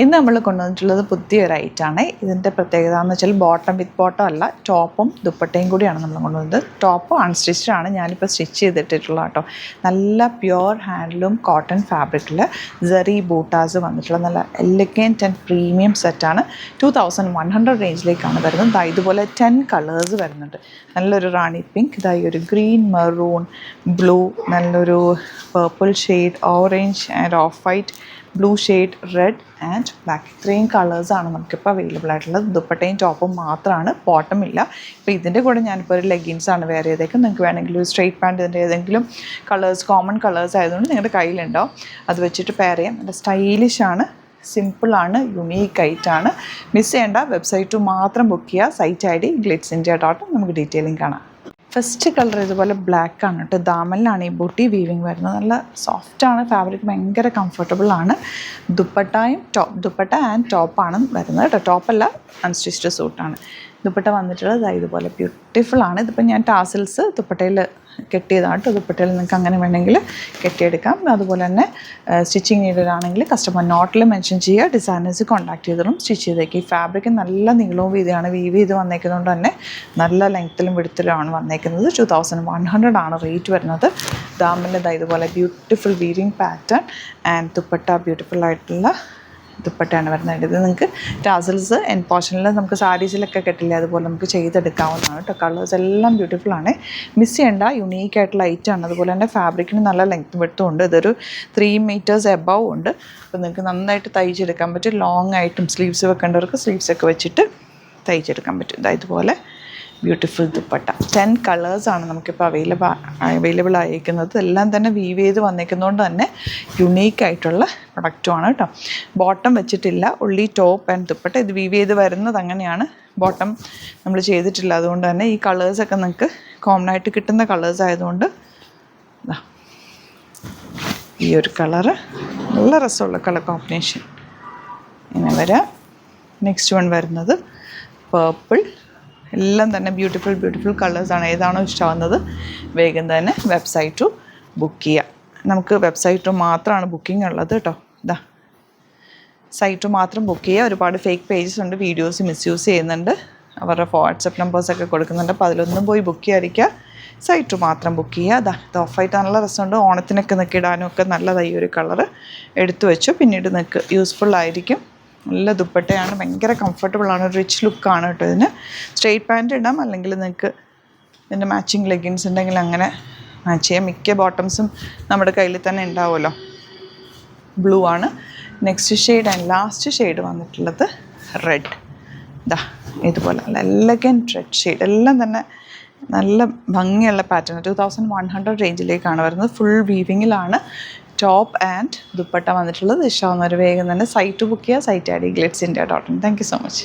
ഇന്ന് നമ്മൾ കൊണ്ടുവന്നിട്ടുള്ളത് പുതിയൊരു ഐറ്റമാണ്. ഇതിൻ്റെ പ്രത്യേകത എന്ന് വെച്ചാൽ ബോട്ടം വിത്ത് ബോട്ടം അല്ല, ടോപ്പും ദുപ്പട്ടയും കൂടിയാണ് നമ്മൾ കൊണ്ടുവന്നത്. ടോപ്പ് അൺസ്റ്റിച്ച്ഡ് ആണ്, ഞാനിപ്പോൾ സ്റ്റിച്ച് ചെയ്തിട്ടുള്ള കേട്ടോ. നല്ല പ്യുവർ ഹാൻഡ്ലൂം കോട്ടൺ ഫാബ്രിക്കിൽ സെറി ബൂട്ടാസ് വന്നിട്ടുള്ള നല്ല എലഗൻറ്റ് ആൻഡ് പ്രീമിയം സെറ്റാണ്. 2100 റേഞ്ചിലേക്കാണ് വരുന്നത്. ഇതുപോലെ 10 കളേഴ്സ് വരുന്നുണ്ട്. നല്ലൊരു റാണി പിങ്ക്, ഇതായി ഒരു ഗ്രീൻ, മെറൂൺ, ബ്ലൂ, നല്ലൊരു purple shade, orange and of white, blue shade, red and black. ഇത്രയും കളേഴ്സാണ് നമുക്കിപ്പോൾ അവൈലബിൾ ആയിട്ടുള്ളത്. ദുപ്പട്ടയും ടോപ്പും മാത്രമാണ്, ബോട്ടം ഇല്ല. ഇപ്പോൾ ഇതിൻ്റെ കൂടെ ഞാനിപ്പോൾ ഒരു ലെഗിൻസാണ് വെയർ ചെയ്തേക്കും. നിങ്ങൾക്ക് വേണമെങ്കിൽ ഒരു സ്ട്രെയിറ്റ് പാൻറ്റ് ഇതിൻ്റെ ഏതെങ്കിലും കളേഴ്സ്, കോമൺ കളേഴ്സ് ആയതുകൊണ്ട് നിങ്ങളുടെ കയ്യിലുണ്ടാവും, അത് വെച്ചിട്ട് പെയർ ചെയ്യാം. നല്ല സ്റ്റൈലിഷാണ്, സിമ്പിളാണ്, യുണീക്കായിട്ടാണ്. മിസ് ചെയ്യേണ്ട, വെബ്സൈറ്റ് മാത്രം ബുക്ക് ചെയ്യുക. Site ID glitzindia.in. നമുക്ക് ഡീറ്റെയിലിംഗ് കാണാം. ഫസ്റ്റ് കളർ ഇതുപോലെ ബ്ലാക്ക് ആണ് കേട്ടോ. ദാമനിലാണ് ഈ ബൂട്ടി വീവിങ് വരുന്നത്. നല്ല സോഫ്റ്റാണ് ഫാബ്രിക്, ഭയങ്കര കംഫർട്ടബിളാണ്. ദുപ്പട്ട ആൻഡ് ടോപ്പാണ് വരുന്നത് കേട്ടോ. ടോപ്പല്ല, അൺസ്റ്റിച്ച്ഡ് സൂട്ടാണ്. ദുപ്പട്ട വന്നിട്ടുള്ളത് ഇതുപോലെ ബ്യൂട്ടിഫുള്ളാണ്. ഇതിപ്പോൾ ഞാൻ ടാസിൽസ് ദുപ്പട്ടയിൽ കെട്ടിയതാണ് കേട്ടോ. ദുപ്പട്ടയിൽ നിങ്ങൾക്ക് അങ്ങനെ വേണമെങ്കിൽ കെട്ടിയെടുക്കാം. അതുപോലെ തന്നെ സ്റ്റിച്ചിങ് നീഡാണെങ്കിൽ കസ്റ്റമർ നോട്ടിൽ മെൻഷൻ ചെയ്യുക, ഡിസൈനേഴ്സ് കോൺടാക്ട് ചെയ്തോളും, സ്റ്റിച്ച് ചെയ്തേക്കും. ഈ ഫാബ്രിക് നല്ല നീളവും വീതിയാണ്, വീവ് ചെയ്ത് വന്നേക്കുന്നതുകൊണ്ട് തന്നെ നല്ല ലെങ്ത്തിലും വിടുത്തിലുമാണ് വന്നേക്കുന്നത്. 2100 ആണ് റേറ്റ് വരുന്നത്. ദാമിൽ ഇതുപോലെ beautiful weaving pattern and dupatta beautiful ആയിട്ടുള്ള ദുപ്പട്ടയാണ് വരുന്നത്. ഇത് നിങ്ങൾക്ക് ടാസൽസ് എൻഡ് പോർഷനിൽ നമുക്ക് സാരീസിലൊക്കെ കെട്ടില്ലേ, അതുപോലെ നമുക്ക് ചെയ്തെടുക്കാവുന്നതാണ് കേട്ടോ. കളേഴ്സ് എല്ലാം ബ്യൂട്ടിഫുൾ ആണ്, മിസ് ചെയ്യേണ്ട, യുണീക്ക് ആയിട്ടുള്ള ഐറ്റമാണ്. അതുപോലെ തന്നെ ഫാബ്രിക്കിന് നല്ല ലെങ്ത് വിഡ്ത്തും ഉണ്ട്. ഇതൊരു 3 meters എബവ് ഉണ്ട്. അപ്പോൾ നിങ്ങൾക്ക് നന്നായിട്ട് തയ്ച്ചെടുക്കാൻ പറ്റും. ലോങ് ആയിട്ടും സ്ലീവ്സ് വെക്കേണ്ടവർക്ക് സ്ലീവ്സൊക്കെ വെച്ചിട്ട് തയ്ച്ചെടുക്കാൻ പറ്റും. ഇതുപോലെ ബ്യൂട്ടിഫുൾ ദുപ്പട്ട. 10 കളേഴ്സാണ് നമുക്കിപ്പോൾ അവൈലബിൾ ആയിരിക്കുന്നത്. എല്ലാം തന്നെ വീവ് ചെയ്ത് വന്നേക്കുന്നതുകൊണ്ട് തന്നെ യുണീക്കായിട്ടുള്ള പ്രൊഡക്റ്റുമാണ് കേട്ടോ. ബോട്ടം വെച്ചിട്ടില്ല, ഉള്ളി ടോപ്പ് ആൻഡ് ദുപ്പട്ട. ഇത് വീവ് ചെയ്ത് വരുന്നത് അങ്ങനെയാണ്, ബോട്ടം നമ്മൾ ചെയ്തിട്ടില്ല. അതുകൊണ്ട് തന്നെ ഈ കളേഴ്സൊക്കെ നിങ്ങൾക്ക് കോമൺ ആയിട്ട് കിട്ടുന്ന കളേഴ്സ് ആയതുകൊണ്ട് ഈ ഒരു കളറ് നല്ല രസമുള്ള കളർ കോമ്പിനേഷൻ ഇങ്ങനെ വരാം. നെക്സ്റ്റ് വൺ വരുന്നത് പേർപ്പിൾ. എല്ലാം തന്നെ ബ്യൂട്ടിഫുൾ കളേഴ്സാണ്. ഏതാണോ ഇഷ്ടമാകുന്നത് വേഗം തന്നെ വെബ്സൈറ്റ് ബുക്ക് ചെയ്യുക. നമുക്ക് വെബ്സൈറ്റ് മാത്രമാണ് ബുക്കിംഗ് ഉള്ളത് കേട്ടോ. സൈറ്റ് മാത്രം ബുക്ക് ചെയ്യുക. ഒരുപാട് ഫേക്ക് പേജസ് ഉണ്ട്, വീഡിയോസ് മിസ്യൂസ് ചെയ്യുന്നുണ്ട്, അവരുടെ വാട്സപ്പ് നമ്പേഴ്സൊക്കെ കൊടുക്കുന്നുണ്ട്. അപ്പോൾ അതിലൊന്നും പോയി ബുക്ക് ചെയ്യാതിരിക്കുക, സൈറ്റ് മാത്രം ബുക്ക് ചെയ്യുക. ഇത് ഓഫായിട്ട് നല്ല രസമുണ്ട്, ഓണത്തിനൊക്കെ നിൽക്കിടാനും ഒക്കെ നല്ലതായി ഒരു കളറ് എടുത്തു വെച്ചു. പിന്നീട് നിങ്ങൾക്ക് യൂസ്ഫുൾ ആയിരിക്കും. നല്ല ദുപ്പട്ടയാണ്, ഭയങ്കര കംഫർട്ടബിളാണ്, റിച്ച് ലുക്കാണ് കേട്ടോ. ഇതിന് സ്ട്രെയിറ്റ് പാൻറ്റ് ഇടാം, അല്ലെങ്കിൽ നിങ്ങൾക്ക് ഇതിൻ്റെ മാച്ചിങ് ലെഗിൻസ് ഉണ്ടെങ്കിൽ അങ്ങനെ മാച്ച് ചെയ്യാം. മിക്ക ബോട്ടംസും നമ്മുടെ കയ്യിൽ തന്നെ ഉണ്ടാവുമല്ലോ. ബ്ലൂ ആണ് next shade and last shade വന്നിട്ടുള്ളത് റെഡ്. ഇതുപോലെ നല്ല എലഗൻറ്റ് റെഡ് ഷെയ്ഡ്. എല്ലാം തന്നെ നല്ല ഭംഗിയുള്ള പാറ്റേൺ. 2100 റേഞ്ചിലേക്കാണ് വരുന്നത്. ഫുൾ വീവിങ്ങിലാണ് ടോപ്പ് ആൻഡ് ദുപ്പട്ട വന്നിട്ടുള്ളത്. ഇഷ്ടമാവുന്നവർ വേഗം തന്നെ സൈറ്റ് ബുക്ക് ചെയ്യുക. Site ID glitzindia.in. Thank you so much.